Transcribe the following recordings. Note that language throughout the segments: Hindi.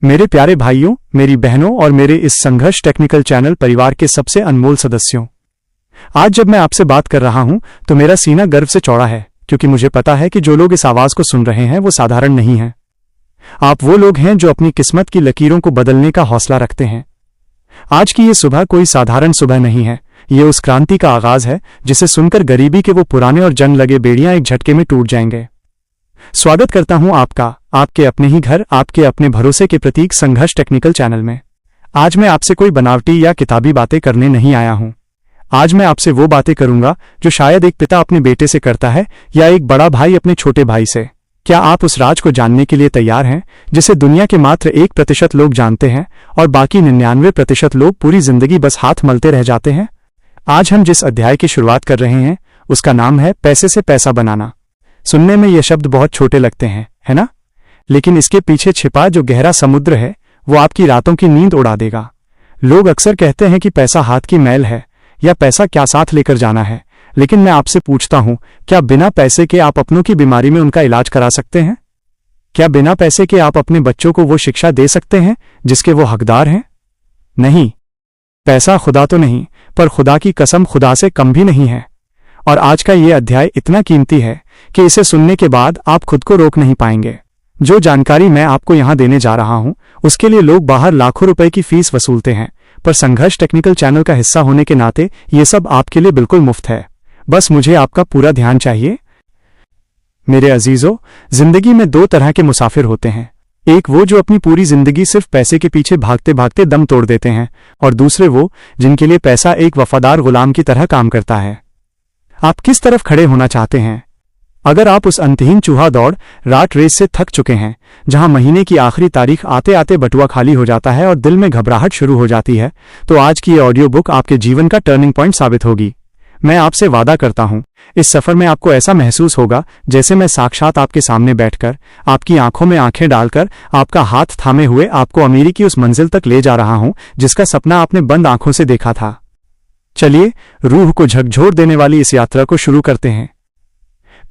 मेरे प्यारे भाइयों, मेरी बहनों और मेरे इस संघर्ष टेक्निकल चैनल परिवार के सबसे अनमोल सदस्यों, आज जब मैं आपसे बात कर रहा हूं तो मेरा सीना गर्व से चौड़ा है, क्योंकि मुझे पता है कि जो लोग इस आवाज को सुन रहे हैं वो साधारण नहीं हैं। आप वो लोग हैं जो अपनी किस्मत की लकीरों को बदलने का हौसला रखते हैं। आज की ये सुबह कोई साधारण सुबह नहीं है, ये उस क्रांति का आगाज है जिसे सुनकर गरीबी के वो पुराने और जंग लगे बेड़ियां एक झटके में टूट जाएंगे। स्वागत करता हूं आपका, आपके अपने ही घर, आपके अपने भरोसे के प्रतीक संघर्ष टेक्निकल चैनल में। आज मैं आपसे कोई बनावटी या किताबी बातें करने नहीं आया हूं। आज मैं आपसे वो बातें करूंगा जो शायद एक पिता अपने बेटे से करता है या एक बड़ा भाई अपने छोटे भाई से। क्या आप उस राज को जानने के लिए तैयार हैं जिसे दुनिया के मात्र 1% लोग जानते हैं और बाकी 99% लोग पूरी जिंदगी बस हाथ मलते रह जाते हैं? आज हम जिस अध्याय की शुरुआत कर रहे हैं उसका नाम है पैसे से पैसा बनाना। सुनने में ये शब्द बहुत छोटे लगते हैं, है ना? लेकिन इसके पीछे छिपा जो गहरा समुद्र है वो आपकी रातों की नींद उड़ा देगा। लोग अक्सर कहते हैं कि पैसा हाथ की मैल है या पैसा क्या साथ लेकर जाना है, लेकिन मैं आपसे पूछता हूं, क्या बिना पैसे के आप अपनों की बीमारी में उनका इलाज करा सकते हैं? क्या बिना पैसे के आप अपने बच्चों को वो शिक्षा दे सकते हैं जिसके वो हकदार हैं? नहीं। पैसा खुदा तो नहीं, पर खुदा की कसम खुदा से कम भी नहीं है। और आज का ये अध्याय इतना कीमती है कि इसे सुनने के बाद आप खुद को रोक नहीं पाएंगे। जो जानकारी मैं आपको यहां देने जा रहा हूं उसके लिए लोग बाहर लाखों रुपए की फीस वसूलते हैं, पर संघर्ष टेक्निकल चैनल का हिस्सा होने के नाते ये सब आपके लिए बिल्कुल मुफ्त है। बस मुझे आपका पूरा ध्यान चाहिए। मेरे अजीजों, जिंदगी में दो तरह के मुसाफिर होते हैं। एक वो जो अपनी पूरी जिंदगी सिर्फ पैसे के पीछे भागते भागते दम तोड़ देते हैं, और दूसरे वो जिनके लिए पैसा एक वफादार गुलाम की तरह काम करता है। आप किस तरफ खड़े होना चाहते हैं? अगर आप उस अंतहीन चूहा दौड़ राट रेस से थक चुके हैं, जहां महीने की आखिरी तारीख आते आते बटुआ खाली हो जाता है और दिल में घबराहट शुरू हो जाती है, तो आज की ये ऑडियो बुक आपके जीवन का टर्निंग पॉइंट साबित होगी। मैं आपसे वादा करता हूं, इस सफर में आपको ऐसा महसूस होगा जैसे मैं साक्षात आपके सामने बैठकर, आपकी आंखों में आंखें डालकर, आपका हाथ थामे हुए आपको अमीरी की उस मंजिल तक ले जा रहा हूं जिसका सपना आपने बंद आंखों से देखा था। चलिए, रूह को झकझोर देने वाली इस यात्रा को शुरू करते हैं।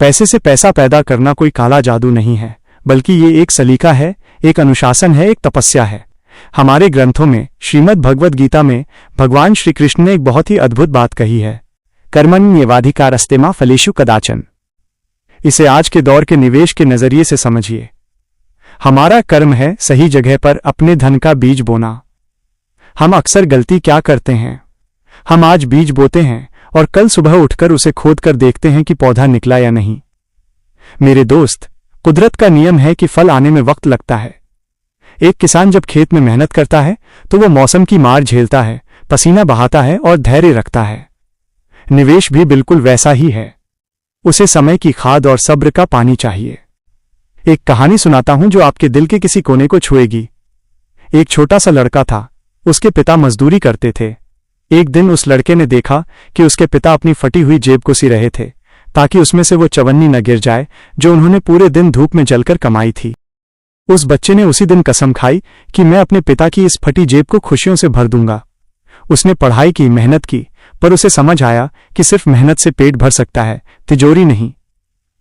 पैसे से पैसा पैदा करना कोई काला जादू नहीं है, बल्कि ये एक सलीका है, एक अनुशासन है, एक तपस्या है। हमारे ग्रंथों में, श्रीमद् भगवद गीता में भगवान श्री कृष्ण ने एक बहुत ही अद्भुत बात कही है, कर्मण्येवाधिकारस्ते मा फलेषु कदाचन। इसे आज के दौर के निवेश के नजरिए से समझिए। हमारा कर्म है सही जगह पर अपने धन का बीज बोना। हम अक्सर गलती क्या करते हैं? हम आज बीज बोते हैं और कल सुबह उठकर उसे खोद कर देखते हैं कि पौधा निकला या नहीं। मेरे दोस्त, कुदरत का नियम है कि फल आने में वक्त लगता है। एक किसान जब खेत में मेहनत करता है तो वो मौसम की मार झेलता है, पसीना बहाता है और धैर्य रखता है। निवेश भी बिल्कुल वैसा ही है। उसे समय की खाद और सब्र का पानी चाहिए। एक कहानी सुनाता हूं जो आपके दिल के किसी कोने को छुएगी। एक छोटा सा लड़का था। उसके पिता मजदूरी करते थे। एक दिन उस लड़के ने देखा कि उसके पिता अपनी फटी हुई जेब को सी रहे थे ताकि उसमें से वो चवन्नी न गिर जाए जो उन्होंने पूरे दिन धूप में जलकर कमाई थी। उस बच्चे ने उसी दिन कसम खाई कि मैं अपने पिता की इस फटी जेब को खुशियों से भर दूंगा। उसने पढ़ाई की, मेहनत की, पर उसे समझ आया कि सिर्फ मेहनत से पेट भर सकता है, तिजोरी नहीं।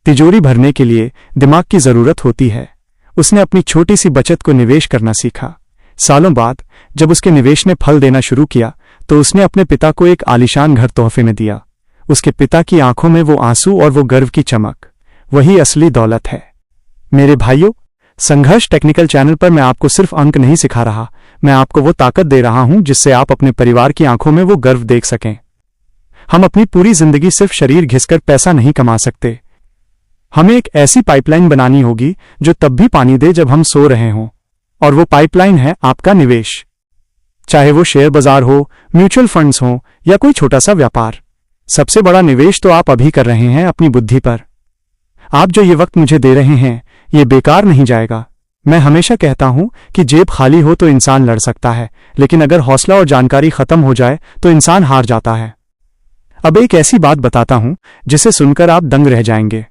तिजोरी भरने के लिए दिमाग की जरूरत होती है। उसने अपनी छोटी सी बचत को निवेश करना सीखा। सालों बाद जब उसके निवेश ने फल देना शुरू किया तो उसने अपने पिता को एक आलीशान घर तोहफे में दिया। उसके पिता की आंखों में वो आंसू और वो गर्व की चमक, वही असली दौलत है। मेरे भाइयों, संघर्ष टेक्निकल चैनल पर मैं आपको सिर्फ अंक नहीं सिखा रहा, मैं आपको वो ताकत दे रहा हूं जिससे आप अपने परिवार की आंखों में वो गर्व देख सकें। हम अपनी पूरी जिंदगी सिर्फ शरीर घिसकर पैसा नहीं कमा सकते। हमें एक ऐसी पाइपलाइन बनानी होगी जो तब भी पानी दे जब हम सो रहे हों, और वो पाइपलाइन है आपका निवेश। चाहे वो शेयर बाजार हो, म्यूचुअल फंड्स हो या कोई छोटा सा व्यापार। सबसे बड़ा निवेश तो आप अभी कर रहे हैं अपनी बुद्धि पर। आप जो ये वक्त मुझे दे रहे हैं ये बेकार नहीं जाएगा। मैं हमेशा कहता हूं कि जेब खाली हो तो इंसान लड़ सकता है, लेकिन अगर हौसला और जानकारी खत्म हो जाए तो इंसान हार जाता है। अब एक ऐसी बात बताता हूं जिसे सुनकर आप दंग रह जाएंगे।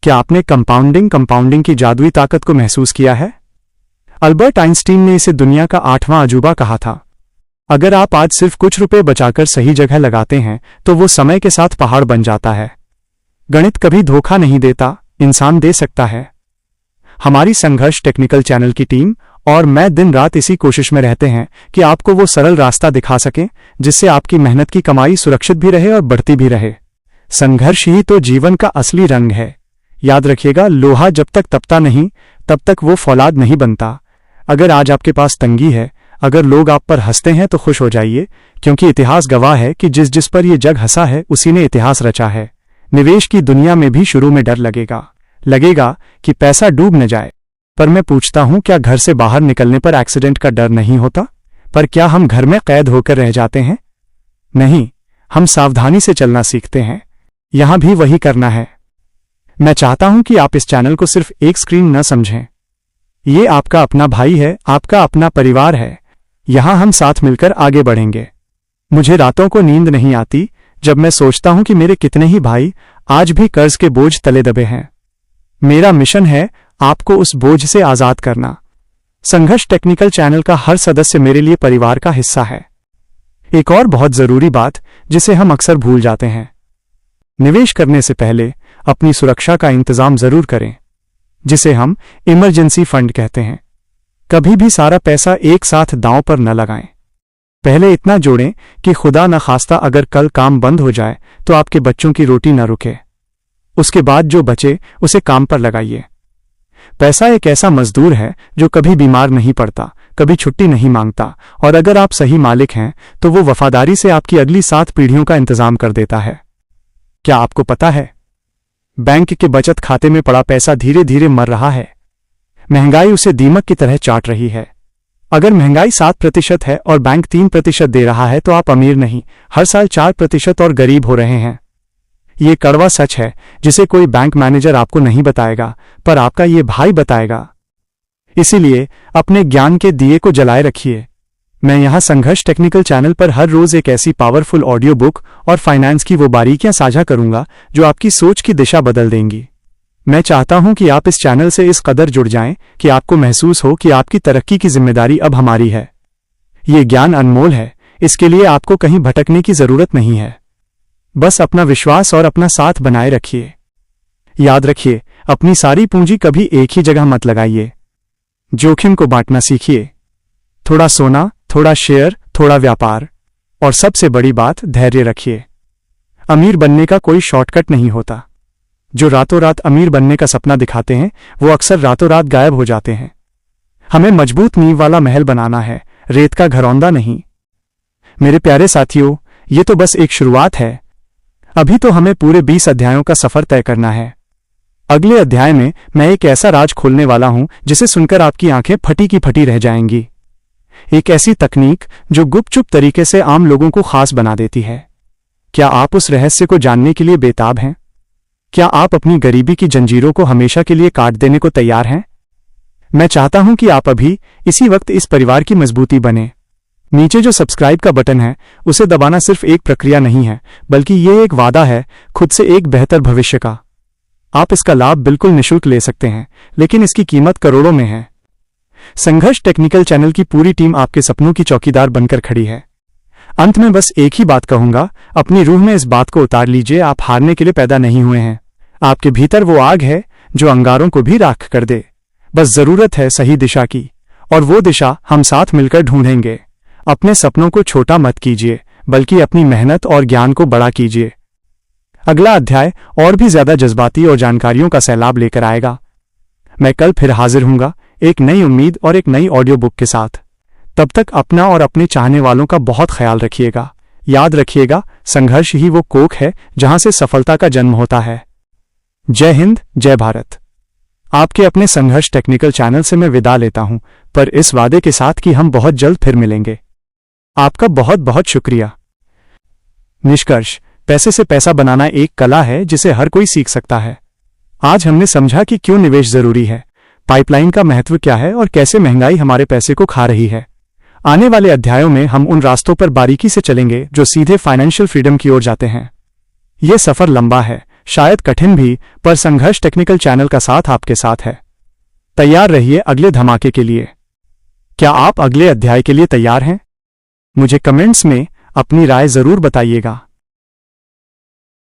क्या आपने कंपाउंडिंग की जादुई ताकत को महसूस किया है? अल्बर्ट आइंस्टीन ने इसे दुनिया का 8वां अजूबा कहा था। अगर आप आज सिर्फ कुछ रुपए बचाकर सही जगह लगाते हैं तो वो समय के साथ पहाड़ बन जाता है। गणित कभी धोखा नहीं देता, इंसान दे सकता है। हमारी संघर्ष टेक्निकल चैनल की टीम और मैं दिन रात इसी कोशिश में रहते हैं कि आपको वो सरल रास्ता दिखा सकें जिससे आपकी मेहनत की कमाई सुरक्षित भी रहे और बढ़ती भी रहे। संघर्ष ही तो जीवन का असली रंग है। याद रखिएगा, लोहा जब तक तपता नहीं तब तक वो फौलाद नहीं बनता। अगर आज आपके पास तंगी है, अगर लोग आप पर हंसते हैं तो खुश हो जाइए, क्योंकि इतिहास गवाह है कि जिस जिस पर ये जग हंसा है उसी ने इतिहास रचा है। निवेश की दुनिया में भी शुरू में डर लगेगा कि पैसा डूब न जाए, पर मैं पूछता हूं, क्या घर से बाहर निकलने पर एक्सीडेंट का डर नहीं होता? पर क्या हम घर में कैद होकर रह जाते हैं? नहीं, हम सावधानी से चलना सीखते हैं। यहां भी वही करना है। मैं चाहता हूं कि आप इस चैनल को सिर्फ एक स्क्रीन न समझें। ये आपका अपना भाई है, आपका अपना परिवार है। यहां हम साथ मिलकर आगे बढ़ेंगे। मुझे रातों को नींद नहीं आती जब मैं सोचता हूं कि मेरे कितने ही भाई आज भी कर्ज के बोझ तले दबे हैं। मेरा मिशन है आपको उस बोझ से आजाद करना। संघर्ष टेक्निकल चैनल का हर सदस्य मेरे लिए परिवार का हिस्सा है। एक और बहुत जरूरी बात जिसे हम अक्सर भूल जाते हैं, निवेश करने से पहले अपनी सुरक्षा का इंतजाम जरूर करें, जिसे हम इमरजेंसी फंड कहते हैं। कभी भी सारा पैसा एक साथ दांव पर न लगाएं। पहले इतना जोड़ें कि खुदा न खास्ता अगर कल काम बंद हो जाए तो आपके बच्चों की रोटी न रुके। उसके बाद जो बचे उसे काम पर लगाइए। पैसा एक ऐसा मजदूर है जो कभी बीमार नहीं पड़ता, कभी छुट्टी नहीं मांगता, और अगर आप सही मालिक हैं तो वो वफादारी से आपकी अगली 7 पीढ़ियों का इंतजाम कर देता है। क्या आपको पता है, बैंक के बचत खाते में पड़ा पैसा धीरे धीरे मर रहा है। महंगाई उसे दीमक की तरह चाट रही है। अगर महंगाई 7% है और बैंक 3% दे रहा है तो आप अमीर नहीं, हर साल 4% और गरीब हो रहे हैं। ये कड़वा सच है जिसे कोई बैंक मैनेजर आपको नहीं बताएगा, पर आपका ये भाई बताएगा। इसीलिए अपने ज्ञान के दिए को जलाए रखिए। मैं यहाँ संघर्ष टेक्निकल चैनल पर हर रोज एक ऐसी पावरफुल ऑडियो बुक और फाइनेंस की वो बारीकियां साझा करूंगा जो आपकी सोच की दिशा बदल देंगी। मैं चाहता हूं कि आप इस चैनल से इस कदर जुड़ जाएं कि आपको महसूस हो कि आपकी तरक्की की जिम्मेदारी अब हमारी है। ये ज्ञान अनमोल है, इसके लिए आपको कहीं भटकने की जरूरत नहीं है। बस अपना विश्वास और अपना साथ बनाए रखिए। याद रखिए, अपनी सारी पूंजी कभी एक ही जगह मत लगाइए। जोखिम को बांटना सीखिए। थोड़ा सोना, थोड़ा शेयर, थोड़ा व्यापार, और सबसे बड़ी बात, धैर्य रखिए। अमीर बनने का कोई शॉर्टकट नहीं होता। जो रातों रात अमीर बनने का सपना दिखाते हैं वो अक्सर रातों रात गायब हो जाते हैं। हमें मजबूत नींव वाला महल बनाना है, रेत का घरौंदा नहीं। मेरे प्यारे साथियों, ये तो बस एक शुरुआत है। अभी तो हमें पूरे 20 अध्यायों का सफर तय करना है। अगले अध्याय में मैं एक ऐसा राज खोलने वाला हूं जिसे सुनकर आपकी आंखें फटी की फटी रह जाएंगी। एक ऐसी तकनीक जो गुपचुप तरीके से आम लोगों को खास बना देती है। क्या आप उस रहस्य को जानने के लिए बेताब हैं? क्या आप अपनी गरीबी की जंजीरों को हमेशा के लिए काट देने को तैयार हैं? मैं चाहता हूं कि आप अभी इसी वक्त इस परिवार की मजबूती बने। नीचे जो सब्सक्राइब का बटन है उसे दबाना सिर्फ एक प्रक्रिया नहीं है, बल्कि ये एक वादा है खुद से एक बेहतर भविष्य का। आप इसका लाभ बिल्कुल निःशुल्क ले सकते हैं, लेकिन इसकी कीमत करोड़ों में है। संघर्ष टेक्निकल चैनल की पूरी टीम आपके सपनों की चौकीदार बनकर खड़ी है। अंत में बस एक ही बात कहूंगा, अपनी रूह में इस बात को उतार लीजिए, आप हारने के लिए पैदा नहीं हुए हैं। आपके भीतर वो आग है जो अंगारों को भी राख कर दे। बस जरूरत है सही दिशा की, और वो दिशा हम साथ मिलकर ढूंढेंगे। अपने सपनों को छोटा मत कीजिए, बल्कि अपनी मेहनत और ज्ञान को बड़ा कीजिए। अगला अध्याय और भी ज्यादा जज्बाती और जानकारियों का सैलाब लेकर आएगा। मैं कल फिर हाजिर हूंगा, एक नई उम्मीद और एक नई ऑडियो बुक के साथ। तब तक अपना और अपने चाहने वालों का बहुत ख्याल रखिएगा। याद रखिएगा, संघर्ष ही वो कोख है जहां से सफलता का जन्म होता है। जय हिंद, जय भारत। आपके अपने संघर्ष टेक्निकल चैनल से मैं विदा लेता हूं, पर इस वादे के साथ कि हम बहुत जल्द फिर मिलेंगे। आपका बहुत बहुत शुक्रिया। निष्कर्ष, पैसे से पैसा बनाना एक कला है जिसे हर कोई सीख सकता है। आज हमने समझा कि क्यों निवेश जरूरी है, पाइपलाइन का महत्व क्या है और कैसे महंगाई हमारे पैसे को खा रही है। आने वाले अध्यायों में हम उन रास्तों पर बारीकी से चलेंगे जो सीधे फाइनेंशियल फ्रीडम की ओर जाते हैं। यह सफर लंबा है, शायद कठिन भी, पर संघर्ष टेक्निकल चैनल का साथ आपके साथ है। तैयार रहिए अगले धमाके के लिए। क्या आप अगले अध्याय के लिए तैयार हैं? मुझे कमेंट्स में अपनी राय जरूर बताइएगा।